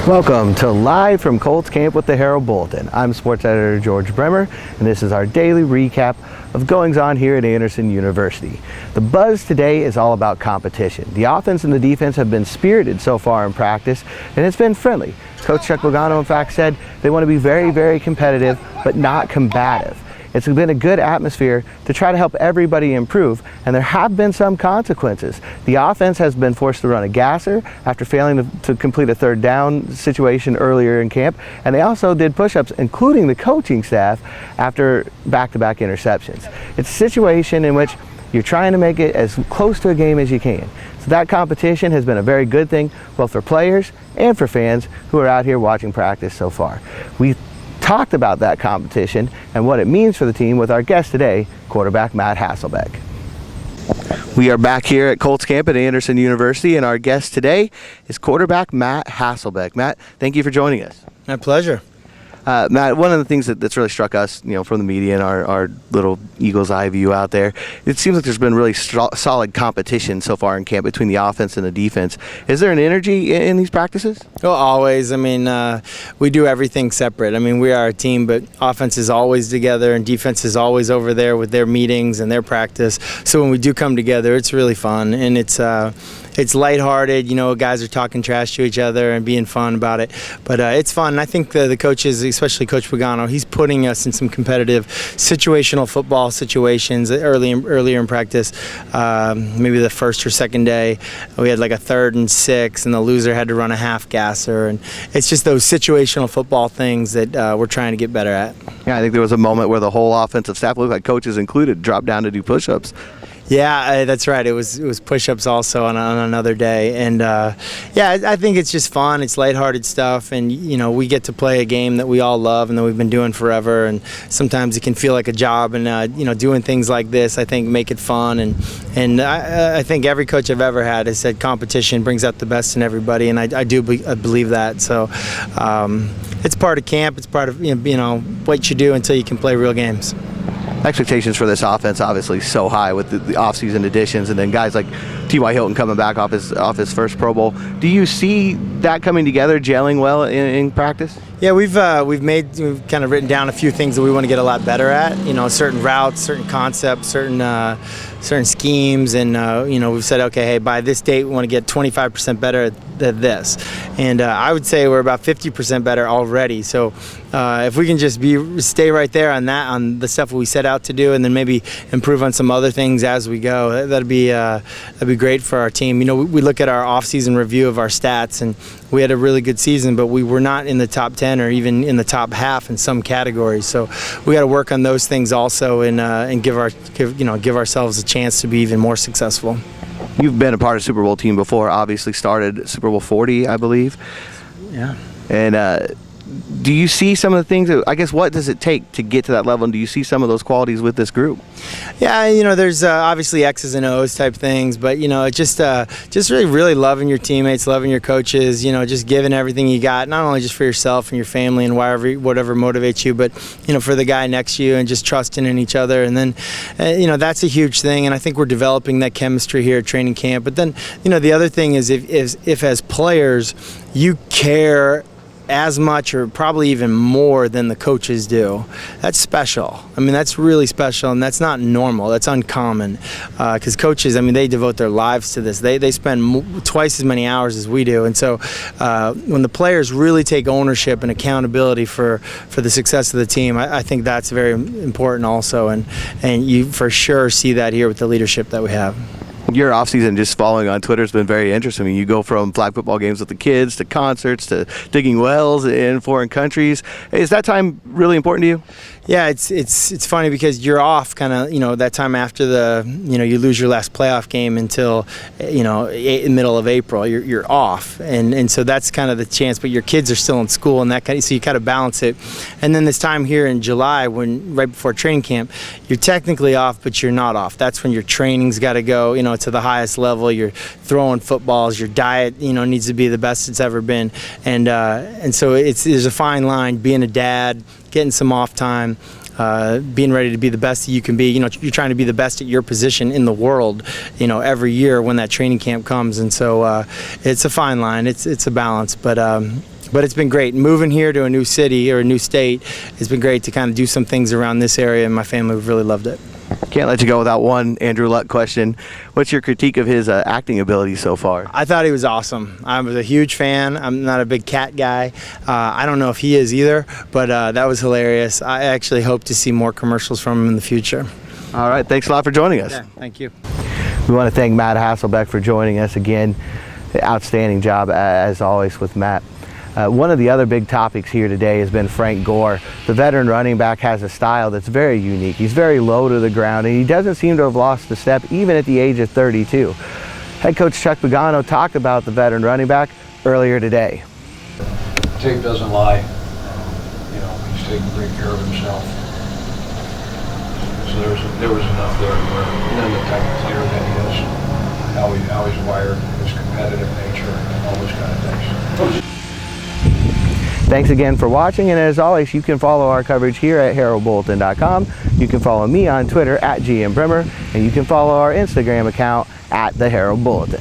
Welcome to Live from Colts Camp with the Herald Bulletin. I'm sports editor George Bremer, and this is our daily recap of goings-on here at Anderson University. The buzz today is all about competition. The offense and the defense have been spirited so far in practice, and it's been friendly. Coach Chuck Logano, in fact, said they want to be very, very competitive, but not combative. It's been a good atmosphere to try to help everybody improve, and there have been some consequences. The offense has been forced to run a gasser after failing to complete a third down situation earlier in camp, and they also did push-ups, including the coaching staff, after back-to-back interceptions. It's a situation in which you're trying to make it as close to a game as you can. So that competition has been a very good thing, both for players and for fans who are out here watching practice so far. We talked about that competition and what it means for the team with our guest today, quarterback Matt Hasselbeck. We are back here at Colts Camp at Anderson University, and our guest today is quarterback Matt Hasselbeck. Matt, thank you for joining us. My pleasure. Matt, one of the things that's really struck us, from the media and our little eagle's eye view out there, it seems like there's been really solid competition so far in camp between the offense and the defense. Is there an energy in these practices? Well, always. We do everything separate. We are a team, but offense is always together and defense is always over there with their meetings and their practice. So when we do come together, it's really fun, and it's lighthearted. Guys are talking trash to each other and being fun about it. But it's fun. And I think the coaches, especially Coach Pagano, he's putting us in some competitive situational football situations earlier in practice. Maybe the first or second day, we had like a 3rd and 6, and the loser had to run a half gasser. And it's just those situational football things that we're trying to get better at. Yeah, I think there was a moment where the whole offensive staff, looked like coaches included, dropped down to do push-ups. Yeah, that's right. It was push-ups also on another day, and I think it's just fun. It's lighthearted stuff, and we get to play a game that we all love and that we've been doing forever. And sometimes it can feel like a job, and doing things like this, I think, make it fun. And I think every coach I've ever had has said competition brings out the best in everybody, and I believe that. So it's part of camp. It's part of what you do until you can play real games. Expectations for this offense obviously so high with the offseason additions, and then guys like T.Y. Hilton coming back off his first Pro Bowl. Do you see that coming together, gelling well in practice? Yeah, we've kind of written down a few things that we want to get a lot better at. Certain routes, certain concepts, certain schemes, and we've said, okay, hey, by this date we want to get 25% better at this, and I would say we're about 50% better already. So if we can just stay right there on the stuff we set out to do, and then maybe improve on some other things as we go, that'd be great for our team. We look at our off-season review of our stats, and we had a really good season, but we were not in the top 10 or even in the top half in some categories. So we got to work on those things also, and give ourselves a chance to be even more successful. You've been a part of Super Bowl team before. Obviously, started Super Bowl 40, I believe. Yeah. And do you see some of the things I guess, what does it take to get to that level, and do you see some of those qualities with this group? Yeah, there's obviously X's and O's type things, but just really loving your teammates, loving your coaches, just giving everything you got, not only just for yourself and your family and whatever motivates you, but for the guy next to you, and just trusting in each other. And then that's a huge thing, and I think we're developing that chemistry here at training camp. But then the other thing is if as players you care as much or probably even more than the coaches do, that's special. That's really special, and that's not normal. That's uncommon, because coaches, they devote their lives to this. They spend twice as many hours as we do, and so when the players really take ownership and accountability for the success of the team, I think that's very important also, and you for sure see that here with the leadership that we have. Your offseason, just following on Twitter, has been very interesting. You go from flag football games with the kids to concerts to digging wells in foreign countries. Is that time really important to you? Yeah, it's funny because you're off kind of, that time after you lose your last playoff game until, middle of April. You're off, and so that's kind of the chance. But your kids are still in school, and so you kind of balance it. And then this time here in July, right before training camp, you're technically off, but you're not off. That's when your training's got to go, to the highest level. You're throwing footballs. Your diet, needs to be the best it's ever been. And so there's a fine line being a dad, getting some off time, being ready to be the best that you can be. You're trying to be the best at your position in the world, every year when that training camp comes. And so it's a fine line. It's a balance. But But it's been great. Moving here to a new city or a new state, it's been great to kind of do some things around this area, and my family have really loved it. Can't let you go without one Andrew Luck question. What's your critique of his acting ability so far? I thought he was awesome. I was a huge fan. I'm not a big cat guy. I don't know if he is either, but that was hilarious. I actually hope to see more commercials from him in the future. All right, thanks a lot for joining us. Yeah, thank you. We want to thank Matt Hasselbeck for joining us again. Outstanding job as always with Matt. One of the other big topics here today has been Frank Gore. The veteran running back has a style that's very unique. He's very low to the ground, and he doesn't seem to have lost a step even at the age of 32. Head coach Chuck Pagano talked about the veteran running back earlier today. Tape doesn't lie. He's taking great care of himself. So there was enough there where the type of player that he is, how he's wired, his competitive nature, and all those kind of things. Thanks again for watching, and as always, you can follow our coverage here at heraldbulletin.com. You can follow me on Twitter at GM Bremer, and you can follow our Instagram account at the Herald Bulletin.